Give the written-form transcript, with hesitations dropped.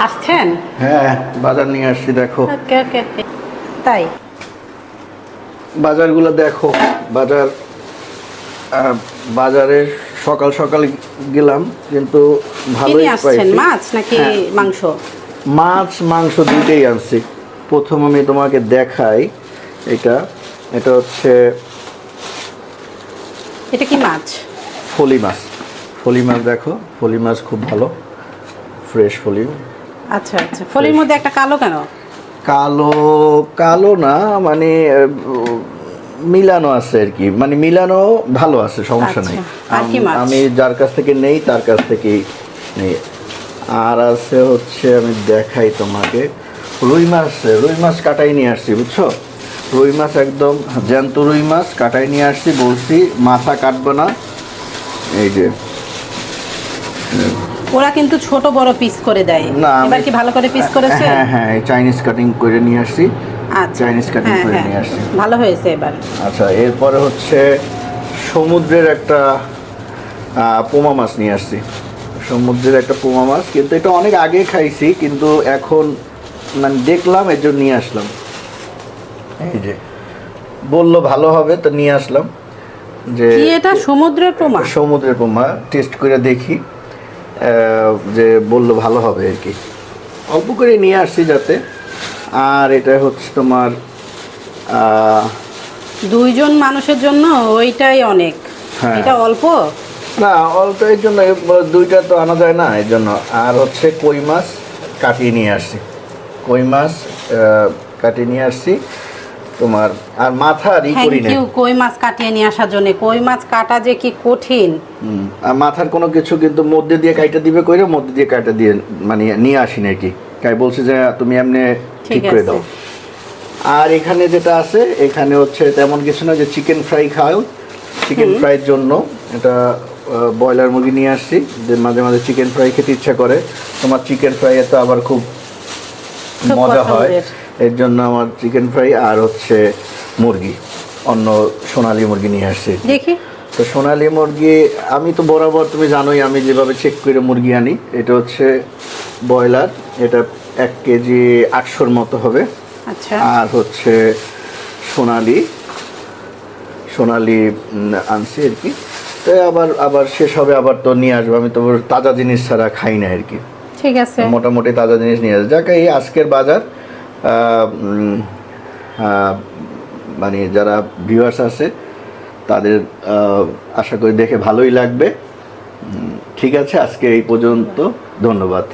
আসছেন? হ্যাঁ, বাজার নিয়ে আসছি দেখো। ওকে ওকে। তাই বাজারগুলো দেখো। বাজার বাজারে সকাল সকাল গেলাম, কিন্তু কি ভালোই নিয়ে আসছেন? পাইছি। মাছ নাকি হ্যাঁ, মাংস? মাছ মাংস দুইটাই আনছি। প্রথম আমি তোমাকে দেখাই, এটা এটা হচ্ছে এটা কি মাছ? ফলি মাছ। ফলি মাছ দেখো, ফলি মাছ খুব ভালো, ফ্রেশ ফলি। আচ্ছা আচ্ছা, ফলির মধ্যে একটা কালো কেন? কালো কালো না, মানে মিলানো আছে আর কি, মানে মিলানো ভালো আছে, সমস্যা আচ্ছা, নেই। আর কি মাছ? আমি যার কাছ থেকে নেই তার কাছ থেকেই নেই। আর আছে হচ্ছে, আমি দেখাই তোমাকে, রুই মাছ। রুই মাছ কাটাই নিয়ে আসছি, বুঝছো? রুই মাছ একদম জ্যান্ত রুই মাছ কাটাই নিয়ে আসছি, বলছি মাথা কাটবো না। এই যে ওরা কিন্তু ছোট বড় পিস করে দেয় না, এবার কি ভালো করে পিস করেছে? হ্যাঁ হ্যাঁ, চাইনিজ কাটিং করে নিয়ে আসছি। আচ্ছা, চাইনিজ কাটিং হ্যাঁ করে হ্যাঁ, নিয়ে আসছি। ভালো হয়েছে এবার। আচ্ছা, এরপরে হচ্ছে সমুদ্রের একটা পোমা মাছ নিয়ে আসছি। সমুদ্রের একটা পোমা মাছ, কিন্তু এটা অনেক আগে খাইছি, কিন্তু এখন মানে দেখলাম এর জন্য নিয়ে আসলাম। এই যে বললো ভালো হবে তো নিয়ে আসলাম। যে কি এটা সমুদ্রের পোমা? সমুদ্রের পোমা টেস্ট করে দেখি, যে বললো ভালো হবে আর কি, অল্প করে নিয়ে আসছি যাতে। আর এটা হচ্ছে তোমার দুইজন মানুষের জন্য ওইটাই অনেক। হ্যাঁ। এটা অল্প? না, অল্প এর জন্য দুইটা তো আনা যায় না, এর জন্য। আর হচ্ছে কই মাছ কাটিয়ে নিয়ে আসছি, কই মাছ কাটিয়ে নিয়ে আসছি তোমার। আর মাথা আর ই করি থ্যাংক না। ইউ কই মাছ কাটিয়ে নিয়ে আসার জন্য। কই মাছ কাটা যে কি কঠিন। আর মাথার কোনো কিছু কিন্তু মধ্যে দিয়ে কাইটা দিবে কইরে, মধ্যে দিয়ে কাইটা দিয়ে মানে নিয়ে আসি নাকি, তাই বলছে যে তুমি এমনি ঠিক করে দাও। আর এখানে যেটা আছে, এখানে হচ্ছে তেমন কিছু না, যে চিকেন ফ্রাই খাও, চিকেন ফ্রাইয়ের জন্য এটা ব্রয়লার মুরগি নিয়ে আসছি, যে মাঝে মাঝে চিকেন ফ্রাই খেতে ইচ্ছা করে। তোমার চিকেন ফ্রাই তো আবার খুব মজা হয়, এর জন্য আমার চিকেন ফ্রাই আর হচ্ছে মুরগি, অন্য সোনালী মুরগি নিয়ে আসছি। দেখি তো সোনালী মুরগি আমি তো বরাবর, তুমি জানোই আমি যেভাবে চেক করে মুরগি আনি। এটা হচ্ছে ব্রয়লার, এটা 1 কেজি 800-র মতো হবে। আচ্ছা, আর হচ্ছে সোনালী আনছি আর কি। তো আবার আবার শেষ হবে, আবার তো নিয়ে আসবো। আমি তো তাজা জিনিস ছাড়া খাই না আর কি, ঠিক আছে। মোটামুটি তাজা জিনিস নিয়ে আসবে। যাক, এই আজকের বাজার মানে যারা ভিউয়ার্স আছে তাদের আশা করি দেখে ভালোই লাগবে। ঠিক আছে, আজকে এই পর্যন্ত, ধন্যবাদ।